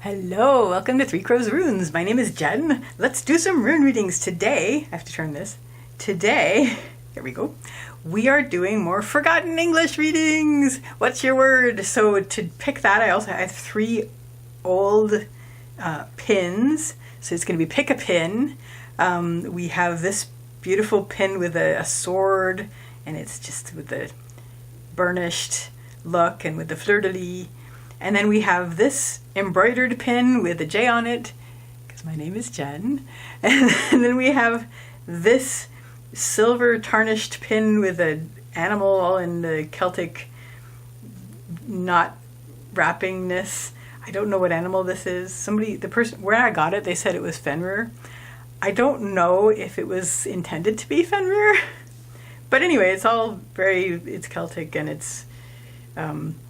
Hello, welcome to Three Crows Runes. My name is Jen. Let's do some rune readings today. I have to turn this. Today, here we go. We are doing more forgotten English readings. What's your word? So to pick that, I also have three old pins. So it's going to be pick a pin. We have this beautiful pin with a sword, and it's just with the burnished look and with the fleur-de-lis. And then we have this embroidered pin with a J on it, because my name is Jen. And then we have this silver tarnished pin with an animal all in the Celtic knot wrappingness. I don't know what animal this is. The person where I got it, they said it was Fenrir. I don't know if it was intended to be Fenrir. But anyway, it's Celtic, and it's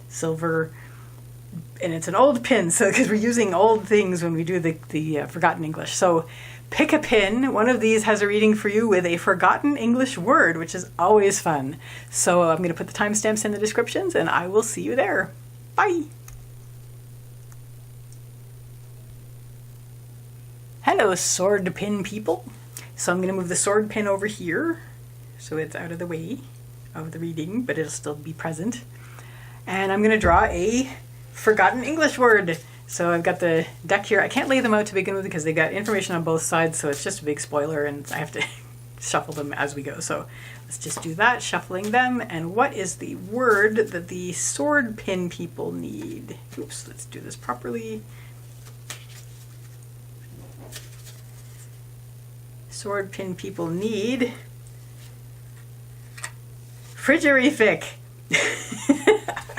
silver. And it's an old pin, so because we're using old things when we do the forgotten English. So pick a pin. One of these has a reading for you with a forgotten English word, which is always fun. So I'm going to put the timestamps in the descriptions, and I will see you there. Bye. Hello, sword pin people. So I'm going to move the sword pin over here, so it's out of the way of the reading, but it'll still be present. And I'm going to draw a forgotten English word. So I've got the deck here. I can't lay them out to begin with because they got information on both sides, so it's just a big spoiler and I have to shuffle them as we go. So let's just do that, shuffling them. And what is the word that the sword pin people need? Oops, let's do this properly. Sword pin people need frigorific.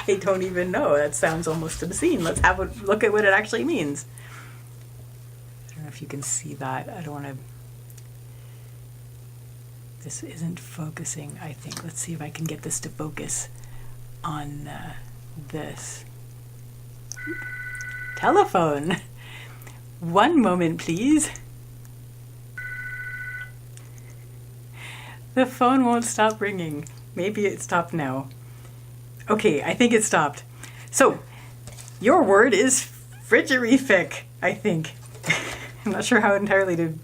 I don't even know. That sounds almost obscene. Let's have a look at what it actually means. I don't know if you can see that. I don't want to... This isn't focusing, I think. Let's see if I can get this to focus on this. Telephone. One moment, please. The phone won't stop ringing. Maybe it stopped now. Okay, I think it stopped. So, your word is frigorific, I think. I'm not sure how entirely to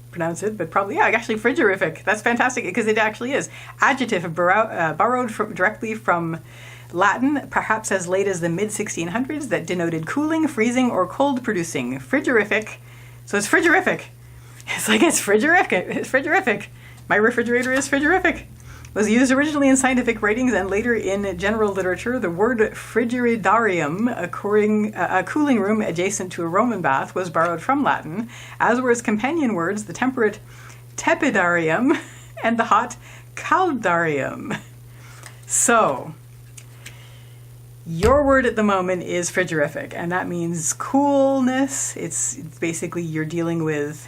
pronounce it, but probably, yeah, actually frigorific. That's fantastic, because it actually is. Adjective borrowed directly from Latin, perhaps as late as the mid-1600s, that denoted cooling, freezing, or cold-producing. Frigorific. So it's frigorific. It's like it's frigorific. It's frigorific. My refrigerator is frigorific. Was used originally in scientific writings and later in general literature. The word frigidarium, a cooling room adjacent to a Roman bath, was borrowed from Latin, as were its companion words, the temperate tepidarium and the hot caldarium. So, your word at the moment is frigorific, and that means coolness. It's basically you're dealing with...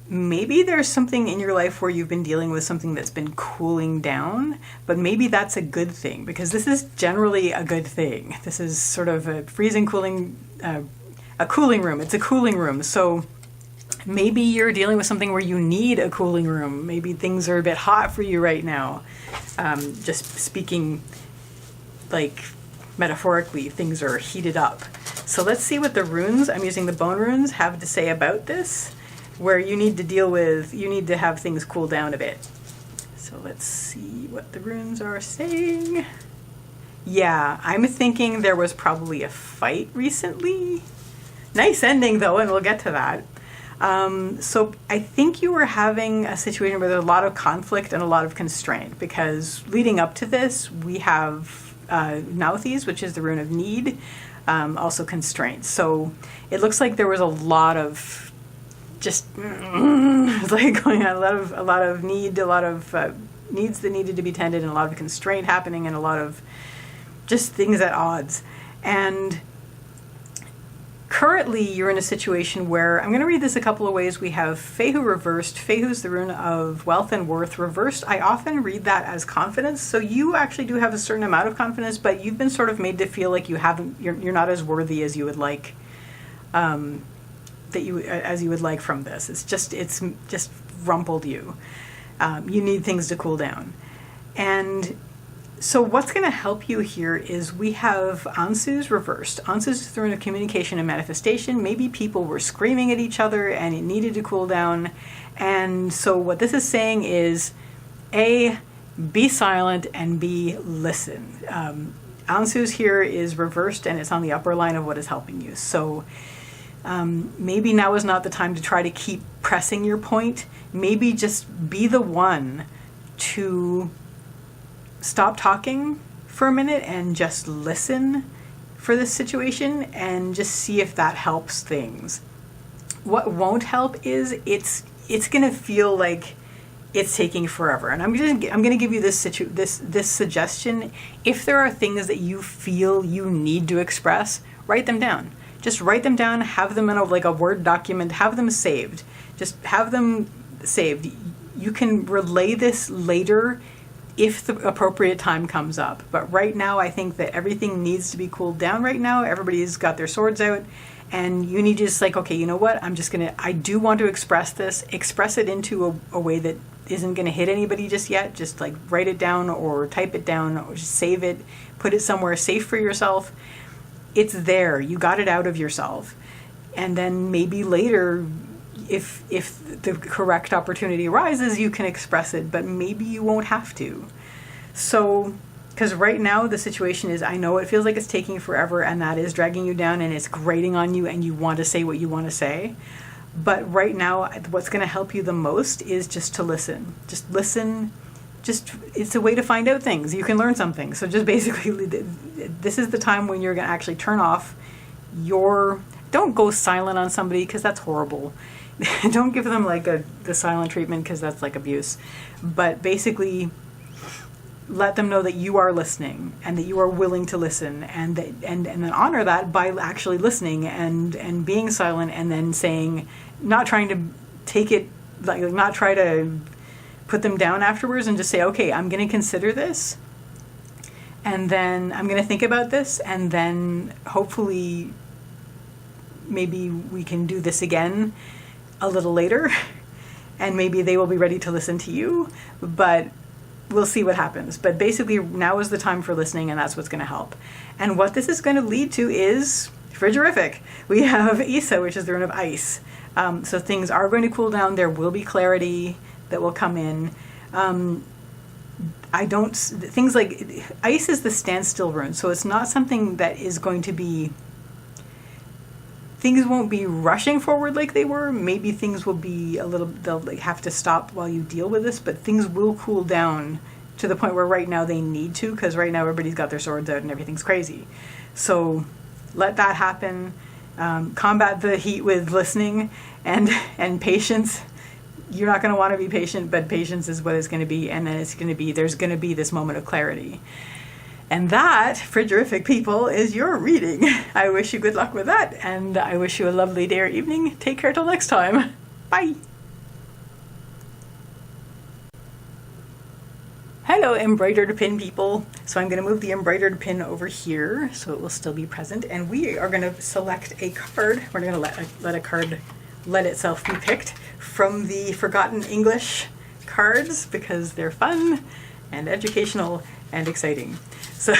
Maybe there's something in your life where you've been dealing with something that's been cooling down, but maybe that's a good thing, because this is generally a good thing. This is sort of a freezing, cooling, a cooling room. It's a cooling room. So maybe you're dealing with something where you need a cooling room. Maybe things are a bit hot for you right now. Just speaking like metaphorically, things are heated up. So let's see what the runes, I'm using the bone runes, have to say about this. Where you need to have things cool down a bit. So let's see what the runes are saying. Yeah, I'm thinking there was probably a fight recently. Nice ending though, and we'll get to that. So I think you were having a situation where there's a lot of conflict and a lot of constraint, because leading up to this, we have Nauthies, which is the rune of need, also constraints. So it looks like there was a lot of just like going on, a lot of need, a lot of needs that needed to be tended, and a lot of constraint happening, and a lot of just things at odds. And currently you're in a situation where, I'm going to read this a couple of ways. We have Fehu reversed. Fehu's the rune of wealth and worth. Reversed, I often read that as confidence. So you actually do have a certain amount of confidence, but you've been sort of made to feel like you're not as worthy as you would like. As you would like from this. It's just rumpled you. You need things to cool down. And So what's going to help you here is we have Ansu's reversed. Ansu's throne of communication and manifestation. Maybe people were screaming at each other and it needed to cool down. And so what this is saying is, A, be silent, and B, listen. Ansu's here is reversed and it's on the upper line of what is helping you. So maybe now is not the time to try to keep pressing your point. Maybe just be the one to stop talking for a minute and just listen for this situation and just see if that helps things. What won't help is it's going to feel like it's taking forever. And I'm going to give you this suggestion. If there are things that you feel you need to express, write them down. Just write them down, have them in a Word document, have them saved. Just have them saved. You can relay this later if the appropriate time comes up. But right now, I think that everything needs to be cooled down right now. Everybody's got their swords out. And you need to just okay, you know what? I do want to express this. Express it into a way that isn't going to hit anybody just yet. Just write it down or type it down or just save it. Put it somewhere safe for yourself. It's there. You got it out of yourself. And then maybe later, if the correct opportunity arises, you can express it, but maybe you won't have to. So, because right now the situation is, I know it feels like it's taking forever and that is dragging you down and it's grating on you and you want to say what you want to say. But right now, what's going to help you the most is just to listen. Just listen. It's a way to find out things. You can learn something. So just basically, this is the time when you're going to actually turn off don't go silent on somebody because that's horrible. Don't give them the silent treatment because that's abuse. But basically, let them know that you are listening and that you are willing to listen, and then honor that by actually listening and being silent, and then saying, not trying to take it, not try to put them down afterwards, and just say, okay, I'm going to consider this, and then I'm going to think about this, and then hopefully maybe we can do this again a little later, and maybe they will be ready to listen to you, but we'll see what happens. But basically, now is the time for listening, and that's what's going to help. And what this is going to lead to is frigorific. We have Isa, which is the rune of ice. So things are going to cool down. There will be clarity that will come in. Things like ice is the standstill rune, so it's not something that is going to be. Things won't be rushing forward like they were. Maybe things will be they'll have to stop while you deal with this, but things will cool down to the point where right now they need to, because right now everybody's got their swords out and everything's crazy. So let that happen. Combat the heat with listening and patience. You're not going to want to be patient, but patience is what it's going to be, and then there's going to be this moment of clarity. And that, frigorific people, is your reading. I wish you good luck with that, and I wish you a lovely day or evening. Take care till next time. Bye. Hello, embroidered pin people. So I'm going to move the embroidered pin over here so it will still be present, and we are going to select a card. We're going to let a card let itself be picked from the Forgotten English cards because they're fun and educational and exciting. So,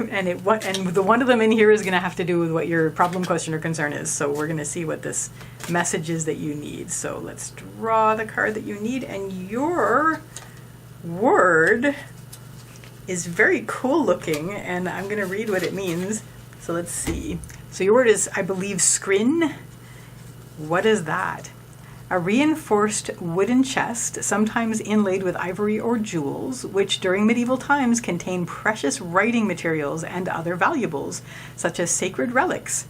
and the one of them in here is going to have to do with what your problem, question, or concern is. So we're going to see what this message is that you need. So let's draw the card that you need, and your word is very cool looking, and I'm going to read what it means. So let's see. So your word is, I believe, scrin. What is that? A reinforced wooden chest, sometimes inlaid with ivory or jewels, which during medieval times contained precious writing materials and other valuables, such as sacred relics.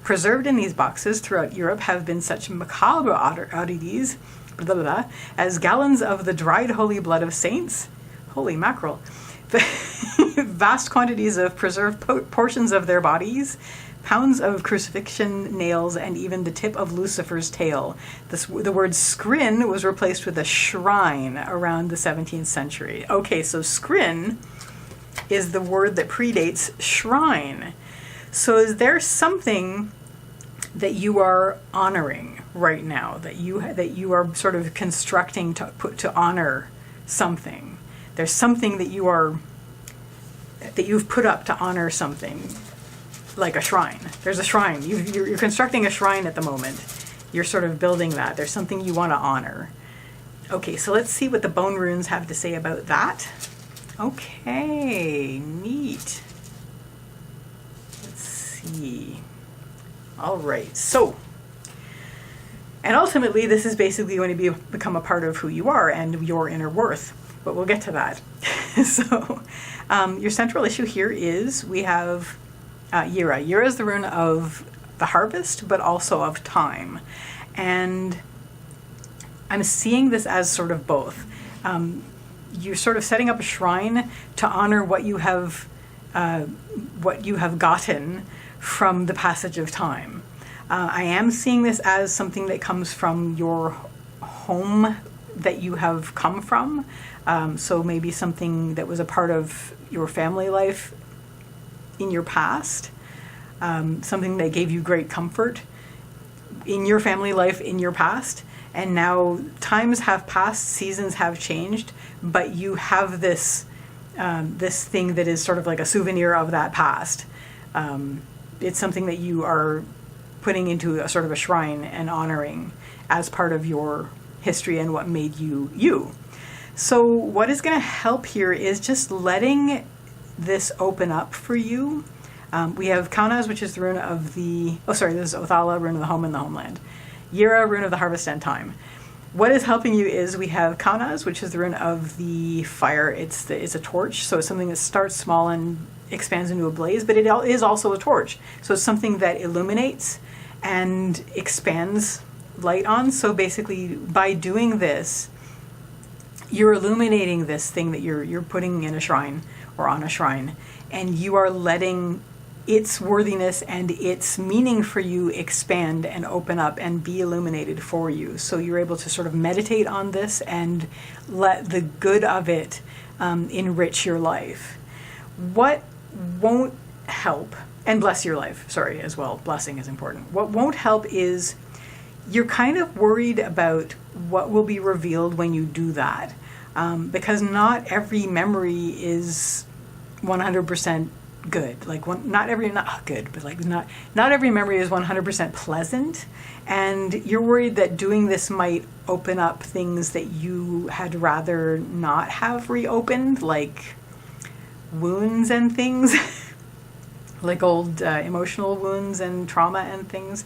Preserved in these boxes throughout Europe have been such macabre oddities as gallons of the dried holy blood of saints, holy mackerel, vast quantities of preserved portions of their bodies, pounds of crucifixion nails, and even the tip of Lucifer's tail. The word scrin was replaced with a shrine around the 17th century. Okay, so scrin is the word that predates shrine. So is there something that you are honoring right now, that you are sort of constructing to honor something? There's something that you are that you've put up to honor something, like a shrine. There's a shrine. You're constructing a shrine at the moment. You're sort of building that. There's something you want to honor. Okay, so let's see what the bone runes have to say about that. Okay, neat. Let's see. All right, so, and ultimately this is basically going to become a part of who you are and your inner worth, but we'll get to that. So, your central issue here is we have Yira. Yira is the rune of the harvest, but also of time. And I'm seeing this as sort of both. You're sort of setting up a shrine to honor what you have gotten from the passage of time. I am seeing this as something that comes from your home that you have come from. So maybe something that was a part of your family life in your past, something that gave you great comfort in your family life in your past. And now times have passed, seasons have changed, but you have this this thing that is sort of like a souvenir of that past. It's something that you are putting into a sort of a shrine and honoring as part of your history and what made you you. So what is going to help here is just letting this open up for you. We have Kaunas, which is the rune of the, this is Othala, rune of the home and the homeland. Yira, rune of the harvest and time. What is helping you is we have Kaunas, which is the rune of the fire. It's a torch, so it's something that starts small and expands into a blaze, but it is also a torch. So it's something that illuminates and expands light on. So basically, by doing this, you're illuminating this thing that you're putting in a shrine or on a shrine, and you are letting its worthiness and its meaning for you expand and open up and be illuminated for you. So you're able to sort of meditate on this and let the good of it enrich your life. What won't help, and bless your life, as well, blessing is important. What won't help is you're kind of worried about what will be revealed when you do that. Because not every memory is 100% good. Like not every memory is 100% pleasant, and you're worried that doing this might open up things that you had rather not have reopened, like wounds and things, like old emotional wounds and trauma and things.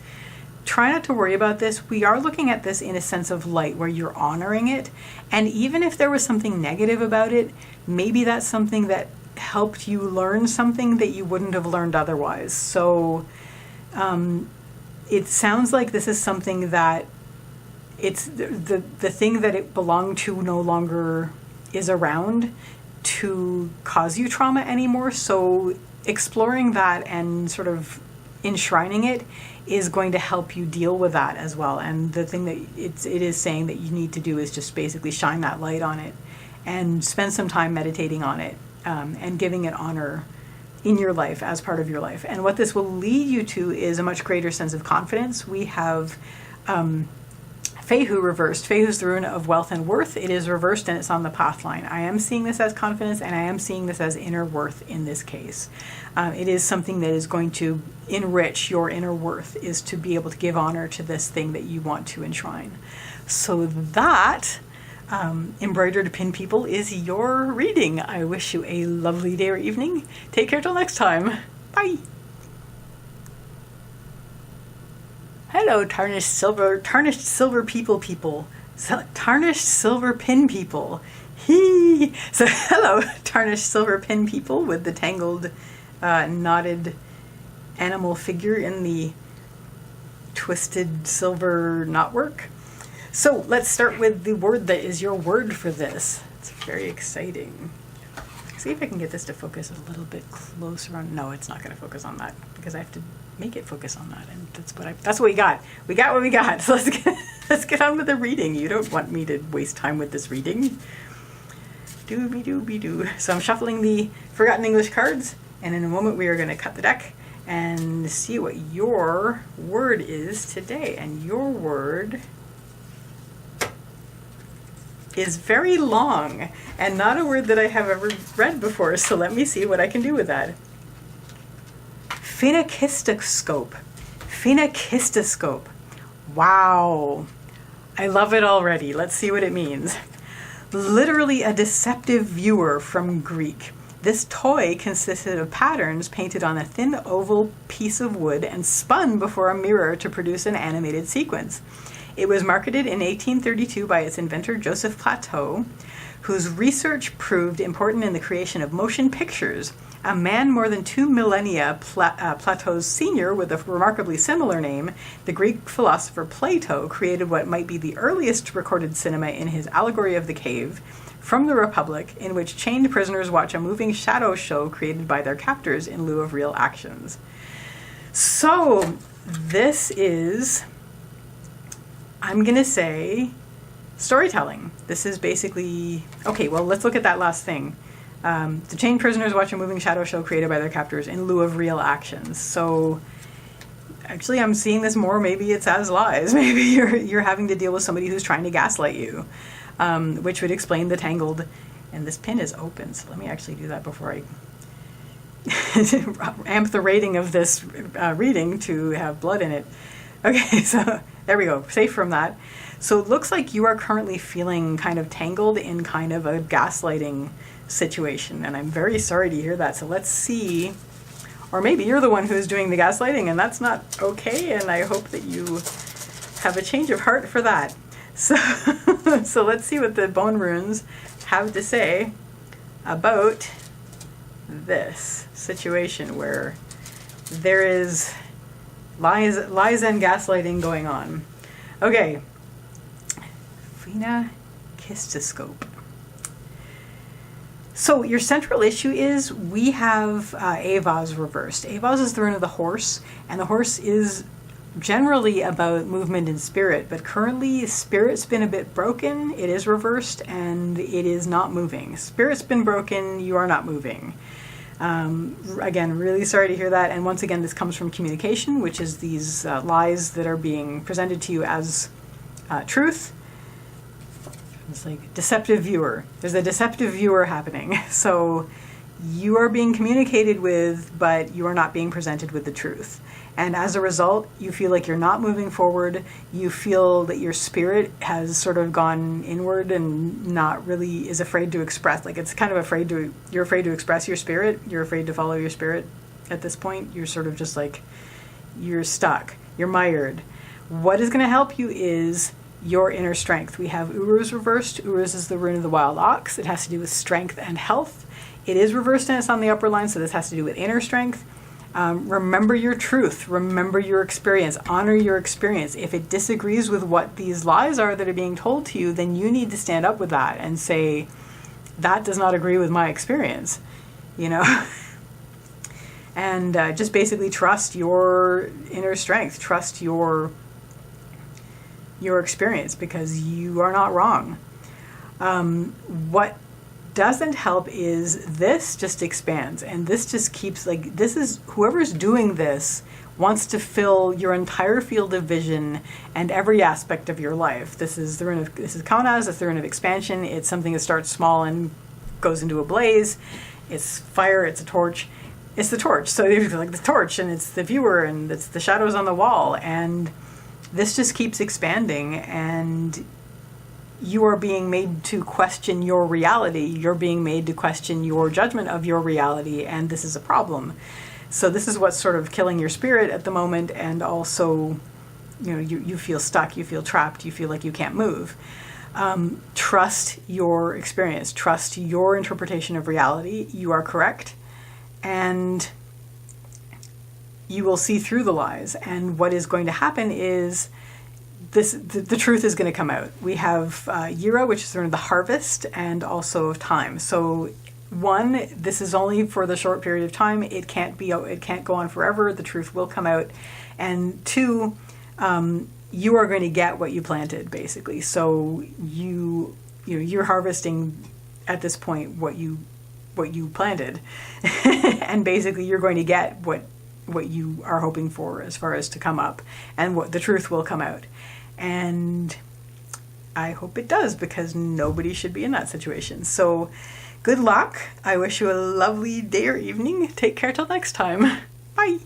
Try not to worry about this. We are looking at this in a sense of light where you're honoring it. And even if there was something negative about it, maybe that's something that helped you learn something that you wouldn't have learned otherwise. So it sounds like this is something that it's the thing that it belonged to no longer is around to cause you trauma anymore. So exploring that and sort of enshrining it is going to help you deal with that as well. And the thing that it is saying that you need to do is just basically shine that light on it and spend some time meditating on it, and giving it honor in your life as part of your life. And what this will lead you to is a much greater sense of confidence. We have Fehu reversed. Fehu is the rune of wealth and worth. It is reversed and it's on the path line. I am seeing this as confidence, and I am seeing this as inner worth in this case. It is something that is going to enrich your inner worth, is to be able to give honor to this thing that you want to enshrine. So that, embroidered pin people, is your reading. I wish you a lovely day or evening. Take care till next time. Bye. Hello, tarnished silver people. Tarnished silver pin people. Hee. So hello, tarnished silver pin people with the tangled, knotted animal figure in the twisted silver knotwork. So let's start with the word that is your word for this. It's very exciting. See if I can get this to focus a little bit closer on. No, it's not going to focus on that because I have to make it focus on that, and that's what we got. We got what we got. So let's get on with the reading. You don't want me to waste time with this reading. Doo-be-doo-be-doo. So I'm shuffling the Forgotten English cards, and in a moment we are going to cut the deck and see what your word is today. And your word is very long and not a word that I have ever read before, so let me see what I can do with that. Phenakistoscope. Phenakistoscope. Wow. I love it already. Let's see what it means. Literally a deceptive viewer from Greek. This toy consisted of patterns painted on a thin oval piece of wood and spun before a mirror to produce an animated sequence. It was marketed in 1832 by its inventor Joseph Plateau, whose research proved important in the creation of motion pictures. A man more than 2 millennia Plato's senior with a remarkably similar name, the Greek philosopher Plato created what might be the earliest recorded cinema in his Allegory of the Cave, from the Republic, in which chained prisoners watch a moving shadow show created by their captors in lieu of real actions. So, this is, I'm going to say, storytelling. This is basically, okay, well, let's look at that last thing. The chained prisoners watch a moving shadow show created by their captors in lieu of real actions. So, actually, I'm seeing this more, maybe it's as lies. Maybe you're having to deal with somebody who's trying to gaslight you. Which would explain the tangled, and this pin is open, so let me actually do that before I amp the rating of this reading to have blood in it. Okay, so there we go, safe from that. So it looks like you are currently feeling kind of tangled in kind of a gaslighting situation, and I'm very sorry to hear that. So let's see, or maybe you're the one who's doing the gaslighting, and that's not okay, and I hope that you have a change of heart for that. So, so let's see what the bone runes have to say about this situation where there is lies and gaslighting going on. Okay, Phenakistoscope. So your central issue is we have Avaz reversed. Avaz is the rune of the horse, and the horse is generally about movement in spirit, but currently spirit's been a bit broken. It is reversed and it is not moving. Spirit's been broken, you are not moving. Again, really sorry to hear that. And once again, this comes from communication, which is these lies that are being presented to you as truth. It's like deceptive viewer. There's a deceptive viewer happening. So you are being communicated with, but you are not being presented with the truth. And as a result, you feel like you're not moving forward. You feel that your spirit has sort of gone inward and not really is afraid to express. Like it's kind of you're afraid to express your spirit. You're afraid to follow your spirit at this point. You're sort of just like, you're stuck. You're mired. What is going to help you is your inner strength. We have Uruz reversed. Uruz is the rune of the wild ox. It has to do with strength and health. It is reversed and it's on the upper line, so this has to do with inner strength. Remember your truth. Remember your experience. Honor your experience. If it disagrees with what these lies are that are being told to you, then you need to stand up with that and say, that does not agree with my experience, you know? And just basically trust your inner strength. Trust your experience, because you are not wrong. What doesn't help is this just expands, and this just keeps, like, this is, whoever's doing this wants to fill your entire field of vision and every aspect of your life. This is Kaunaz, it's the rune of expansion. It's something that starts small and goes into a blaze. It's fire, it's a torch. It's the torch. So there's like the torch, and it's the viewer, and it's the shadows on the wall, and this just keeps expanding, and you are being made to question your reality. You're being made to question your judgment of your reality, and this is a problem. So this is what's sort of killing your spirit at the moment, and also, you know, you feel stuck, you feel trapped, you feel like you can't move. Trust your experience. Trust your interpretation of reality. You are correct, and you will see through the lies. And what is going to happen is the truth is going to come out. We have Yira, which is the harvest, and also of time. So one, this is only for the short period of time. It can't go on forever. The truth will come out. And two, you are going to get what you planted, basically. So you're harvesting at this point what you planted, and basically you're going to get what you are hoping for as far as to come up, and what the truth will come out. And I hope it does, because nobody should be in that situation. So good luck. I wish you a lovely day or evening. Take care till next time. Bye.